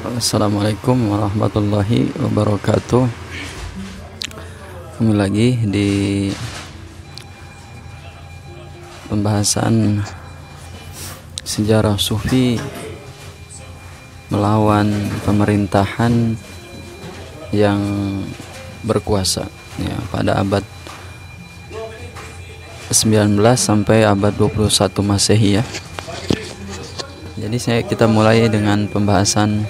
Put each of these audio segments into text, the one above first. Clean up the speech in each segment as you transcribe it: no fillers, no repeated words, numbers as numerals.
Assalamualaikum warahmatullahi wabarakatuh. Kembali lagi di pembahasan sejarah Sufi melawan pemerintahan yang berkuasa ya, pada abad 19 sampai abad 21 Masehi ya. Jadi kita mulai dengan pembahasan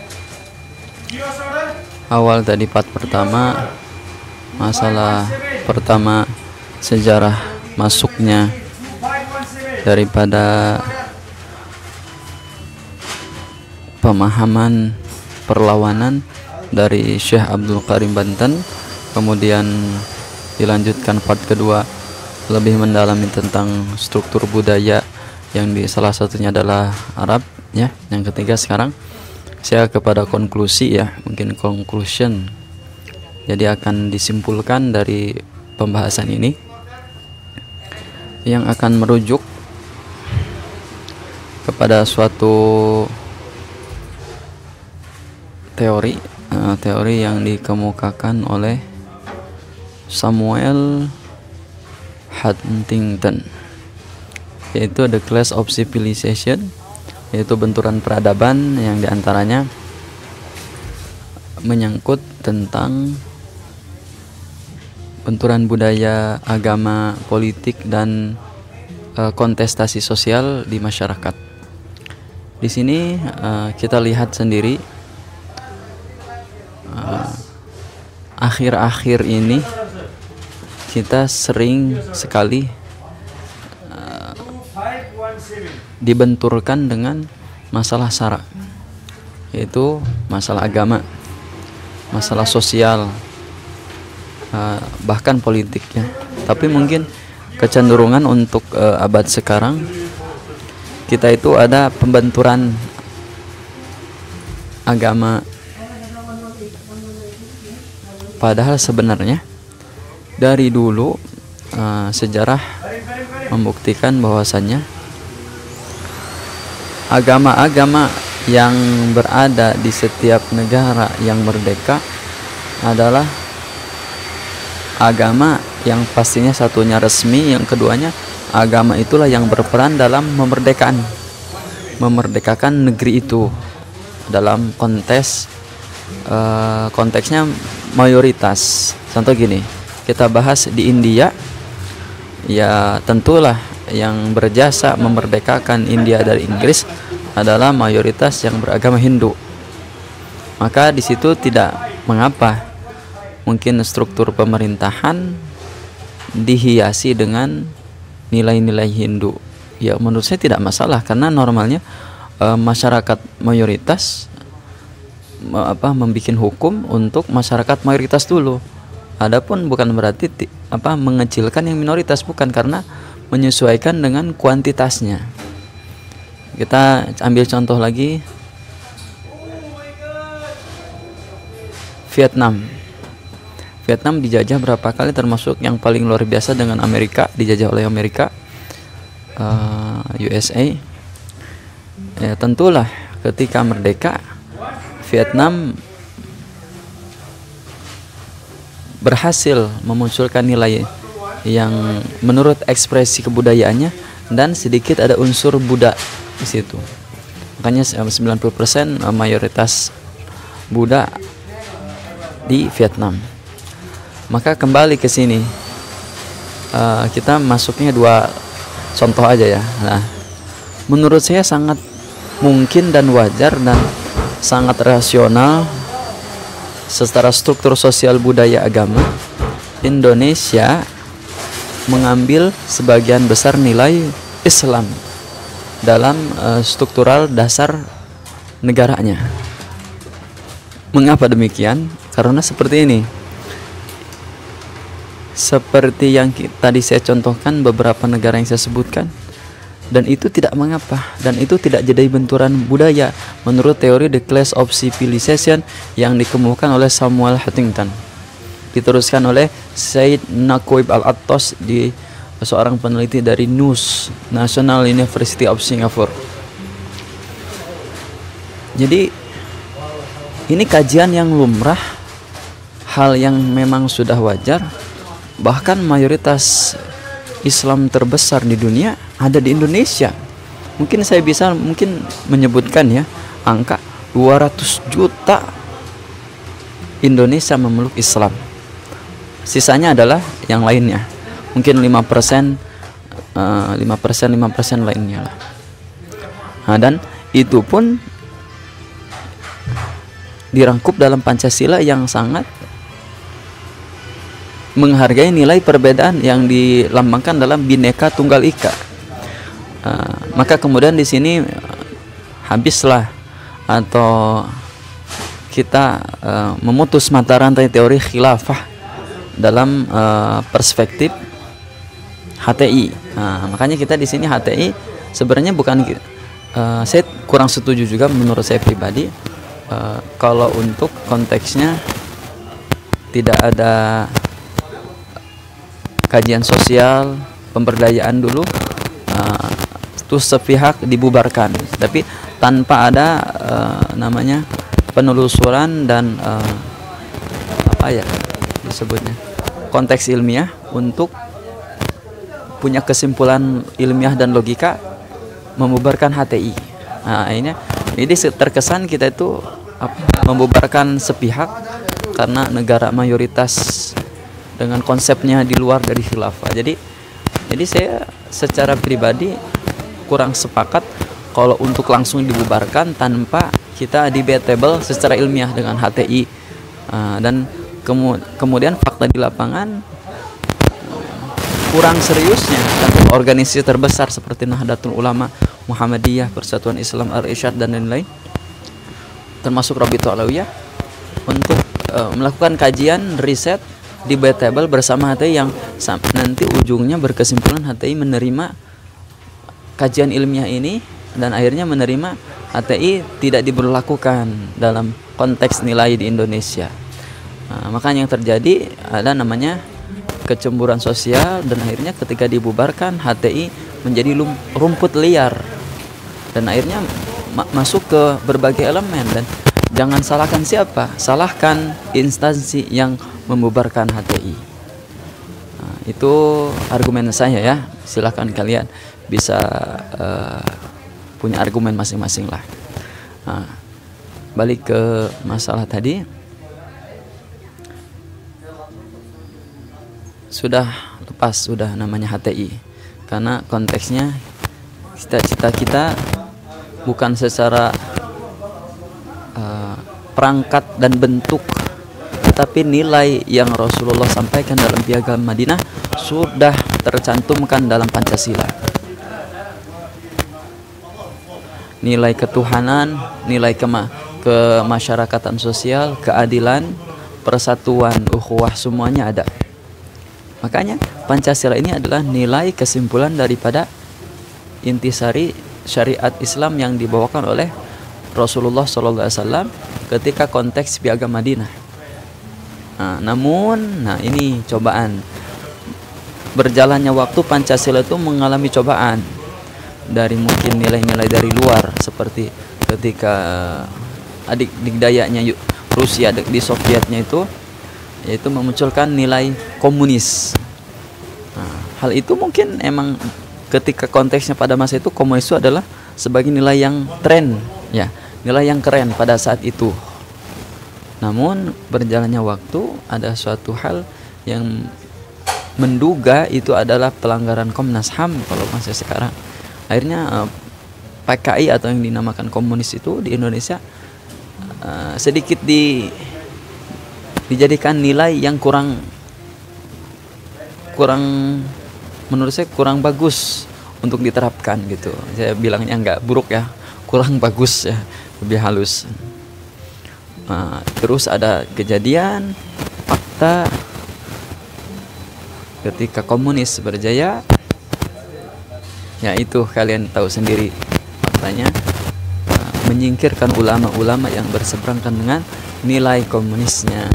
awal tadi, part pertama, masalah pertama, sejarah masuknya daripada pemahaman perlawanan dari Syekh Abdul Karim Banten. Kemudian dilanjutkan part kedua, lebih mendalami tentang struktur budaya yang salah satunya adalah Arab ya. Yang ketiga sekarang saya kepada konklusi ya, mungkin conclusion. Jadi akan disimpulkan dari pembahasan ini yang akan merujuk kepada suatu teori yang dikemukakan oleh Samuel Huntington, yaitu The Clash of Civilization, yaitu benturan peradaban, yang diantaranya menyangkut tentang benturan budaya, agama, politik, dan kontestasi sosial di masyarakat. Di sini kita lihat sendiri akhir-akhir ini kita sering sekali dibenturkan dengan masalah SARA, yaitu masalah agama, masalah sosial, bahkan politiknya. Tapi mungkin kecenderungan untuk abad sekarang kita itu ada pembenturan agama, padahal sebenarnya dari dulu sejarah membuktikan bahwasannya agama-agama yang berada di setiap negara yang merdeka adalah agama yang pastinya satunya resmi, yang keduanya agama itulah yang berperan dalam memerdekakan negeri itu dalam konteksnya mayoritas. Contoh gini, kita bahas di India ya, tentulah yang berjasa memerdekakan India dari Inggris adalah mayoritas yang beragama Hindu. Maka di situ tidak mengapa mungkin struktur pemerintahan dihiasi dengan nilai-nilai Hindu. Ya menurut saya tidak masalah, karena normalnya masyarakat mayoritas membuat hukum untuk masyarakat mayoritas dulu. Adapun bukan berarti mengecilkan yang minoritas, bukan, karena menyesuaikan dengan kuantitasnya. Kita ambil contoh lagi, Vietnam dijajah berapa kali, termasuk yang paling luar biasa dengan Amerika, dijajah oleh Amerika, USA. Ya, tentulah ketika merdeka Vietnam berhasil memunculkan nilai yang menurut ekspresi kebudayaannya, dan sedikit ada unsur Buddha di situ. Makanya 90% mayoritas Buddha di Vietnam. Maka kembali ke sini, kita masuknya dua contoh aja ya. Nah, menurut saya sangat mungkin dan wajar dan sangat rasional secara struktur sosial budaya agama Indonesia mengambil sebagian besar nilai Islam dalam struktural dasar negaranya. Mengapa demikian? Karena seperti ini, seperti yang tadi saya contohkan beberapa negara yang saya sebutkan, dan itu tidak mengapa, dan itu tidak jadi benturan budaya menurut teori The Clash of Civilization yang dikemukakan oleh Samuel Huntington, diteruskan oleh Said Naquib Al-Attas, di seorang peneliti dari NUS, National University of Singapore. Jadi ini kajian yang lumrah, hal yang memang sudah wajar. Bahkan mayoritas Islam terbesar di dunia ada di Indonesia. Mungkin saya bisa menyebutkan ya angka 200 juta Indonesia memeluk Islam. Sisanya adalah yang lainnya. Mungkin 5% lainnya lah. Nah, dan itu pun dirangkup dalam Pancasila yang sangat menghargai nilai perbedaan yang dilambangkan dalam Bhinneka Tunggal Ika. Maka kemudian di sini habislah atau kita memutus mata rantai teori khilafah dalam perspektif HTI. Makanya kita di sini HTI sebenarnya bukan, saya kurang setuju juga menurut saya pribadi kalau untuk konteksnya tidak ada kajian sosial, pemberdayaan dulu, terus sepihak dibubarkan, tapi tanpa ada namanya penelusuran dan apa ya disebutnya konteks ilmiah untuk punya kesimpulan ilmiah dan logika membubarkan HTI. Nah ini terkesan kita itu membubarkan sepihak karena negara mayoritas dengan konsepnya di luar dari khilafah. Jadi saya secara pribadi kurang sepakat kalau untuk langsung dibubarkan tanpa kita debatable secara ilmiah dengan HTI. Dan kemudian fakta di lapangan kurang seriusnya organisasi terbesar seperti Nahdlatul Ulama, Muhammadiyah, Persatuan Islam Al-Irsyad dan lain-lain, termasuk Rabithah Alawiyah, untuk melakukan kajian riset debatable bersama HTI yang nanti ujungnya berkesimpulan HTI menerima kajian ilmiah ini dan akhirnya menerima HTI tidak diberlakukan dalam konteks nilai di Indonesia. Makanya yang terjadi ada namanya kecemburuan sosial dan akhirnya ketika dibubarkan HTI menjadi rumput liar dan akhirnya masuk ke berbagai elemen. Dan jangan salahkan siapa, salahkan instansi yang membubarkan HTI. Itu argumen saya ya. Silahkan kalian bisa punya argumen masing-masing lah. Balik ke masalah tadi, sudah lepas sudah namanya HTI karena konteksnya cita-cita kita bukan secara perangkat dan bentuk, tetapi nilai yang Rasulullah sampaikan dalam Piagam Madinah sudah tercantumkan dalam Pancasila. Nilai ketuhanan, nilai kemasyarakatan sosial, keadilan, persatuan, ukhuwah, semuanya ada. Makanya Pancasila ini adalah nilai kesimpulan daripada intisari syariat Islam yang dibawakan oleh Rasulullah SAW ketika konteks Piagam Madinah. Namun ini cobaan. Berjalannya waktu Pancasila itu mengalami cobaan dari mungkin nilai-nilai dari luar, seperti ketika adik-dayanya Rusia di Sovietnya itu, yaitu memunculkan nilai komunis. Hal itu mungkin emang ketika konteksnya pada masa itu komunis itu adalah sebagai nilai yang tren, ya, nilai yang keren pada saat itu. Namun berjalannya waktu ada suatu hal yang menduga itu adalah pelanggaran Komnas HAM kalau masih sekarang. Akhirnya PKI atau yang dinamakan komunis itu di Indonesia sedikit dijadikan nilai yang kurang menurut saya kurang bagus untuk diterapkan gitu. Saya bilangnya nggak buruk ya, kurang bagus ya, lebih halus. Terus ada kejadian fakta ketika komunis berjaya, ya itu kalian tahu sendiri faktanya, menyingkirkan ulama-ulama yang berseberangan dengan nilai komunisnya.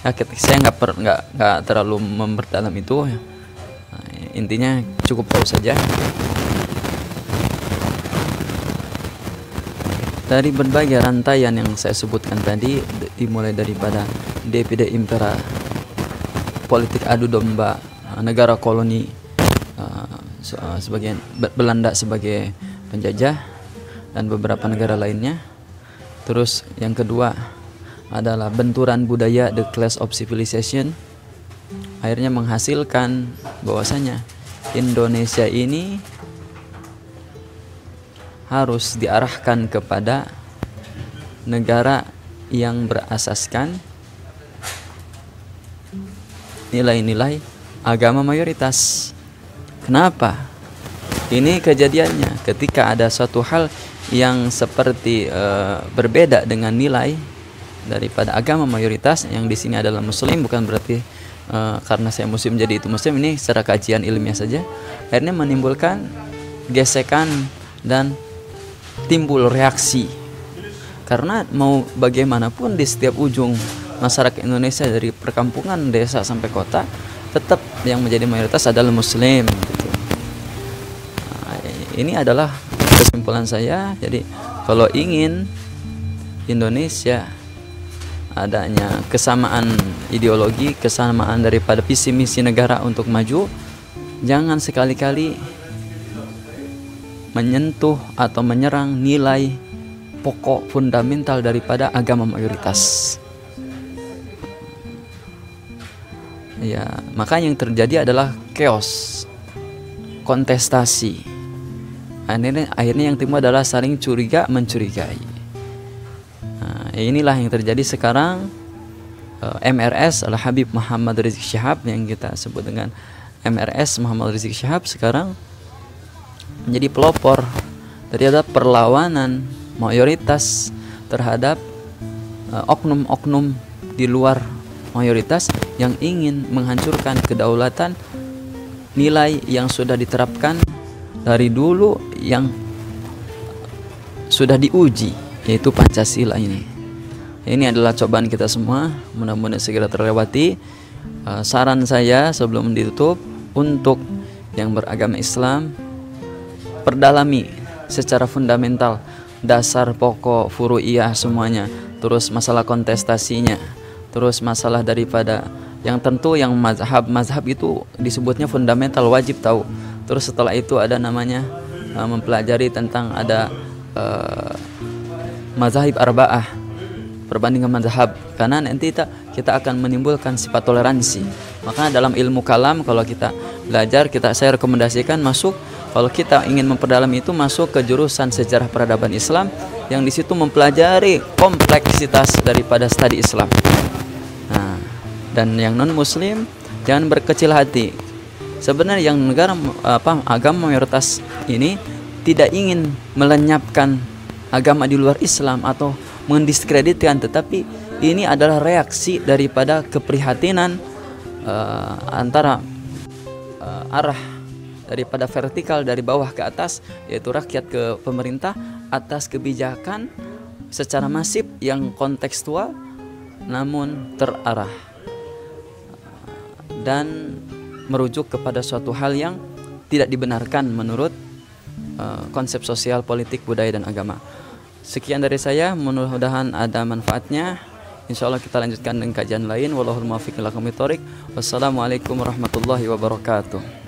Ya, saya nggak terlalu memperdalam itu. Intinya cukup tahu saja. dari berbagai rantaian yang saya sebutkan tadi, dimulai daripada Divide Impera, politik adu domba negara koloni, sebagian Belanda sebagai penjajah dan beberapa negara lainnya. Terus yang kedua adalah benturan budaya, the clash of civilization, akhirnya menghasilkan bahwasanya Indonesia ini harus diarahkan kepada negara yang berasaskan nilai-nilai agama mayoritas. Kenapa? Ini kejadiannya ketika ada suatu hal yang seperti berbeda dengan nilai daripada agama mayoritas, yang di sini adalah Muslim, bukan berarti karena saya Muslim jadi itu Muslim. Ini secara kajian ilmiah saja. Akhirnya menimbulkan gesekan dan timbul reaksi, karena mau bagaimanapun di setiap ujung masyarakat Indonesia dari perkampungan, desa sampai kota, tetap yang menjadi mayoritas adalah Muslim gitu. Nah, ini adalah kesimpulan saya. Jadi kalau ingin Indonesia adanya kesamaan ideologi, kesamaan daripada visi misi negara untuk maju, jangan sekali-kali menyentuh atau menyerang nilai pokok fundamental daripada agama mayoritas. Ya, maka yang terjadi adalah chaos, kontestasi. Akhirnya yang timbul adalah saling curiga mencurigai. Nah, inilah yang terjadi sekarang. MRS Al-Habib Muhammad Rizik Syihab, yang kita sebut dengan MRS Muhammad Rizik Syihab, sekarang menjadi pelopor terhadap perlawanan mayoritas terhadap oknum-oknum di luar mayoritas yang ingin menghancurkan kedaulatan nilai yang sudah diterapkan dari dulu, yang sudah diuji, yaitu Pancasila ini. Ini adalah cobaan kita semua, mudah-mudahan segera terlewati. Saran saya sebelum ditutup, untuk yang beragama Islam, perdalami secara fundamental dasar pokok furu'iyah semuanya, terus masalah kontestasinya, terus masalah daripada yang tentu yang mazhab itu disebutnya fundamental, wajib tahu. Terus setelah itu ada namanya mempelajari tentang ada mazhab arba'ah, perbandingan mazhab, karena nanti kita akan menimbulkan sifat toleransi. Maka dalam ilmu kalam kalau kita belajar, saya rekomendasikan masuk, kalau kita ingin memperdalam itu, masuk ke jurusan sejarah peradaban Islam, yang di situ mempelajari kompleksitas daripada studi Islam. Nah, dan yang non Muslim jangan berkecil hati. Sebenarnya yang negara agama mayoritas ini tidak ingin melenyapkan agama di luar Islam atau mendiskreditkan, tetapi ini adalah reaksi daripada keprihatinan antara arah daripada vertikal dari bawah ke atas, yaitu rakyat ke pemerintah, atas kebijakan secara masif yang kontekstual namun terarah dan merujuk kepada suatu hal yang tidak dibenarkan menurut konsep sosial, politik, budaya, dan agama. Sekian dari saya, mudah-mudahan ada manfaatnya. Insyaallah kita lanjutkan dengan kajian lain. Wallahul muwaffiq ila aqwamit thoriq. Wassalamualaikum warahmatullahi wabarakatuh.